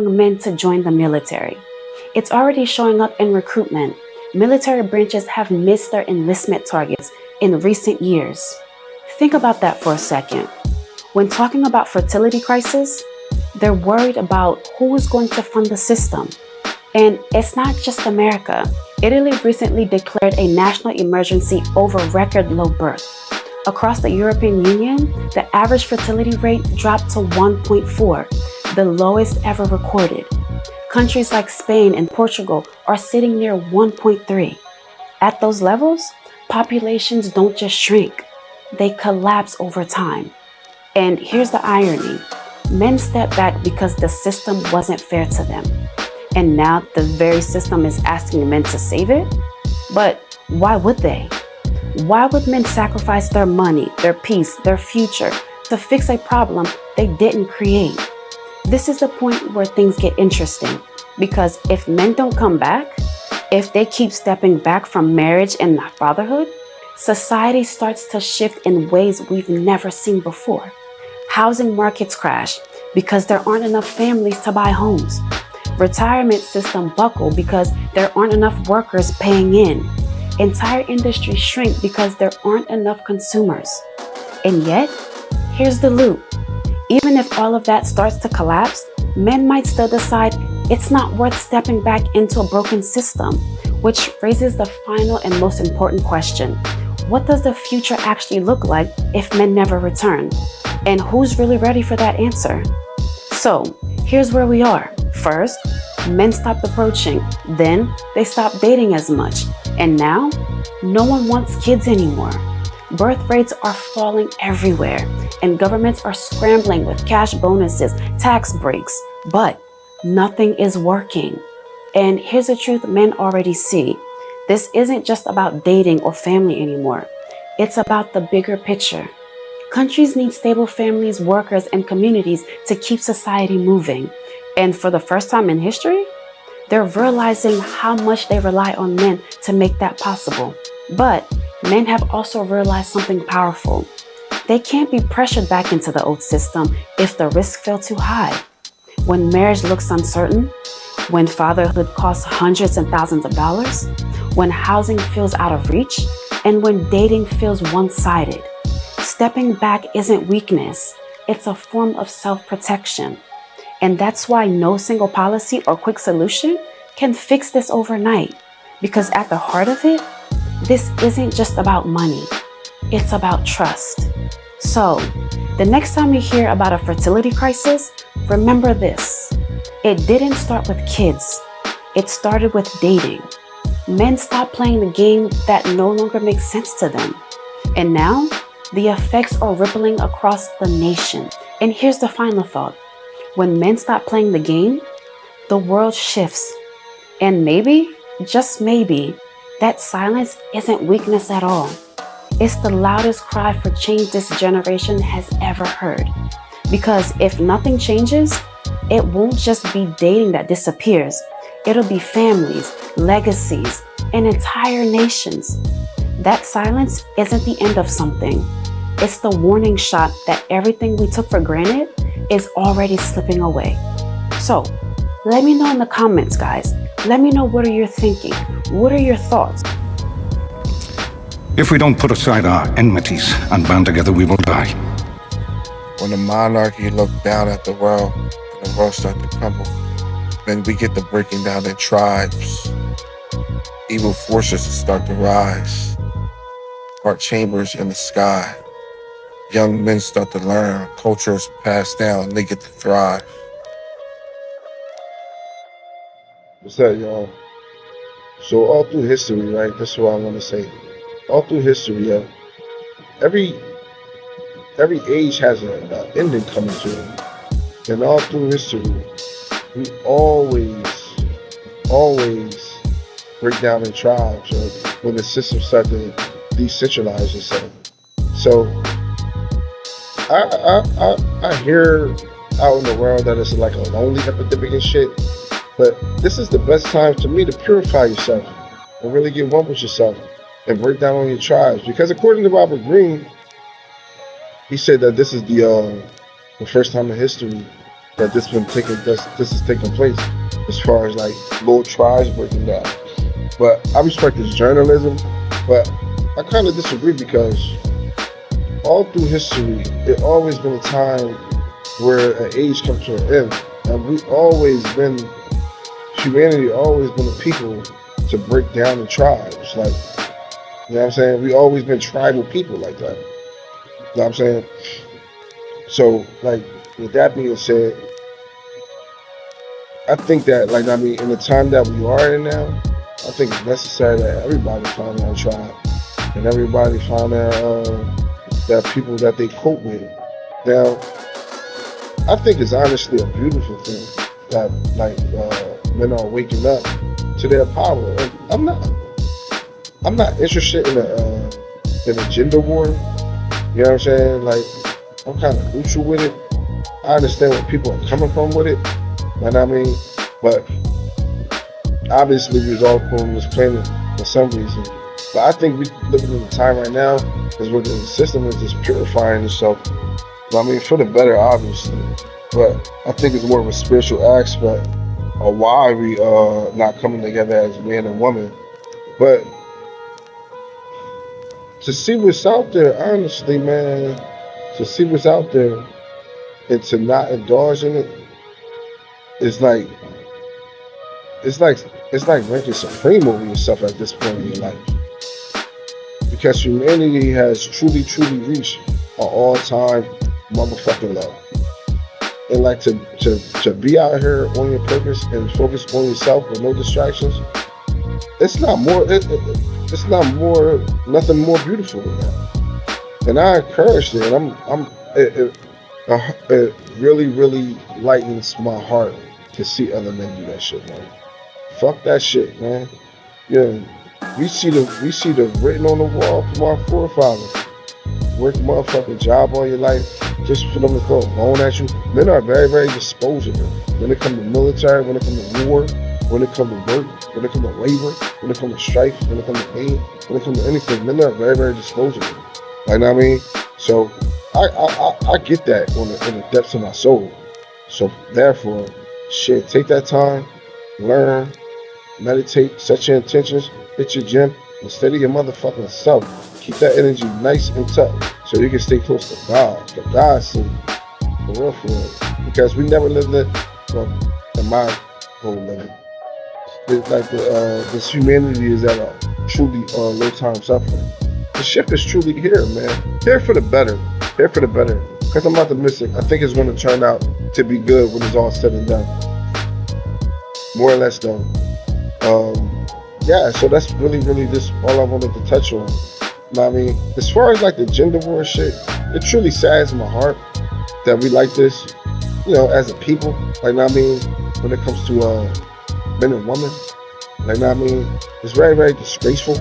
men to join the military. It's already showing up in recruitment. Military branches have missed their enlistment targets in recent years. Think about that for a second. When talking about fertility crisis, they're worried about who is going to fund the system. And it's not just America. Italy recently declared a national emergency over record low birth. Across the European Union, the average fertility rate dropped to 1.4, the lowest ever recorded. Countries like Spain and Portugal are sitting near 1.3. At those levels, populations don't just shrink, they collapse over time. And here's the irony. Men step back because the system wasn't fair to them. And now the very system is asking men to save it? But why would they? Why would men sacrifice their money, their peace, their future to fix a problem they didn't create? This is the point where things get interesting, because if men don't come back, if they keep stepping back from marriage and fatherhood, society starts to shift in ways we've never seen before. Housing markets crash because there aren't enough families to buy homes. Retirement systems buckle because there aren't enough workers paying in. Entire industries shrink because there aren't enough consumers. And yet, here's the loop. Even if all of that starts to collapse, men might still decide it's not worth stepping back into a broken system, which raises the final and most important question. What does the future actually look like if men never return? And who's really ready for that answer? So, here's where we are. First, men stopped approaching. Then, they stopped dating as much. And now, no one wants kids anymore. Birth rates are falling everywhere, and governments are scrambling with cash bonuses, tax breaks, but nothing is working. And here's the truth men already see. This isn't just about dating or family anymore. It's about the bigger picture. Countries need stable families, workers, and communities to keep society moving. And for the first time in history, they're realizing how much they rely on men to make that possible. But men have also realized something powerful. They can't be pressured back into the old system if the risk felt too high. When marriage looks uncertain, when fatherhood costs hundreds and thousands of dollars, when housing feels out of reach, and when dating feels one-sided. Stepping back isn't weakness, it's a form of self-protection. And that's why no single policy or quick solution can fix this overnight. Because at the heart of it, this isn't just about money, it's about trust. So, the next time you hear about a fertility crisis, remember this. It didn't start with kids, it started with dating. Men stopped playing the game that no longer makes sense to them. And now, the effects are rippling across the nation. And here's the final thought. When men stop playing the game, the world shifts. And maybe, just maybe, that silence isn't weakness at all. It's the loudest cry for change this generation has ever heard. Because if nothing changes, it won't just be dating that disappears. It'll be families, legacies, and entire nations. That silence isn't the end of something. It's the warning shot that everything we took for granted is already slipping away. So, let me know in the comments, guys. Let me know, what are you thinking? What are your thoughts? If we don't put aside our enmities and band together, we will die. When the monarchy looked down at the world and the world started to crumble, then we get the breaking down in tribes. Evil forces start to rise. Heart chambers in the sky. Young men start to learn. Cultures pass down and they get to thrive. What's that, y'all? So all through history, right? That's what I want to say. All through history, every age has an ending coming to it. And all through history, we always break down in tribes, or when the system starts to decentralize itself. So I hear out in the world that it's like a lonely epidemic and shit, but this is the best time to me to purify yourself and really get one with yourself and break down on your tribes. Because according to Robert Greene, he said that this is the first time in history that this is taking place as far as like little tribes breaking down. But I respect this journalism, but I kind of disagree because all through history, it always been a time where an age comes to an end, and humanity always been the people to break down the tribes. Like, you know what I'm saying? We always been tribal people like that. You know what I'm saying? So, like, with that being said, I think that, like, I mean, in the time that we are in now, I think it's necessary that everybody find their tribe and everybody find their people that they cope with. Now, I think it's honestly a beautiful thing that, like, men are waking up to their power. And I'm not interested in a gender war. You know what I'm saying? Like, I'm kind of neutral with it. I understand where people are coming from with it. You know what I mean? But obviously, we was all put on this planet for some reason. But I think we living in a time right now is where the system is just purifying itself. I mean, for the better, obviously. But I think it's more of a spiritual aspect of why we not coming together as man and woman. But to see what's out there, honestly, man, to see what's out there and to not indulge in it, it's like ranking supreme over yourself at this point in your life. Because humanity has truly reached an all-time motherfucking low. And like to be out here on your purpose and focus on yourself with no distractions, it's not nothing more beautiful than that. And I encourage it, and it really lightens my heart to see other men do that shit, man. Fuck that shit, man. Yeah, we see the written on the wall from our forefathers. Work a motherfucking job all your life just for them to throw a bone at you. Men are very disposable when it comes to military, when it comes to war, when it comes to work, when it comes to labor, when it comes to strife, when it comes to pain, when it comes to anything. Men are very disposable. Like, I mean, so I get that in the depths of my soul. So therefore, shit, take that time, learn, meditate, set your intentions, hit your gym, and steady your motherfucking self. Keep that energy nice and tough so you can stay close to God, for God's sake. For real. Because we never lived it, well, in my whole living. It's like this humanity is at a truly low time suffering. The shift is truly here, man. Here for the better. Here for the better. Because I'm optimistic. I think it's going to turn out to be good when it's all said and done. More or less done. Yeah, so that's really just all I wanted to touch on. I mean, as far as like the gender war shit, it truly saddens my heart that we like this, you know, as a people. Like, I mean, when it comes to men and women, like, I mean, it's very disgraceful.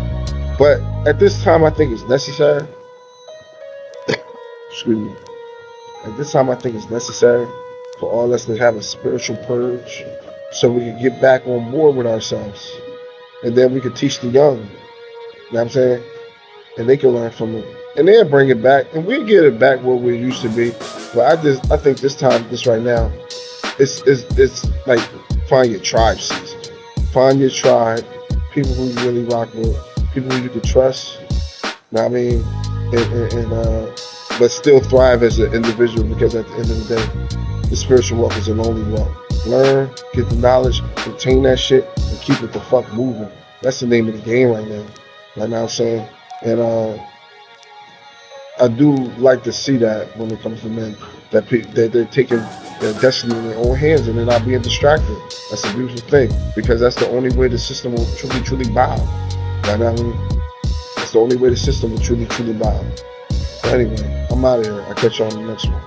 But at this time, I think it's necessary. Excuse me. At this time, I think it's necessary for all us to have a spiritual purge so we can get back on board with ourselves. And then we can teach the young. You know what I'm saying? And they can learn from it. And they'll bring it back. And we get it back where we used to be. But I think this right now, it's like find your tribe season. Find your tribe, people who you really rock with, people who you can trust. You know what I mean? But still thrive as an individual, because at the end of the day, the spiritual walk is a lonely walk. Learn, get the knowledge, retain that shit, and keep it the fuck moving. That's the name of the game right now. Like I'm saying. And I do like to see that when it comes to men, that they're taking their destiny in their own hands and they're not being distracted. That's a beautiful thing, because that's the only way the system will truly bow. Right now, I mean, that's the only way the system will truly bow. But anyway, I'm out of here. I'll catch you on the next one.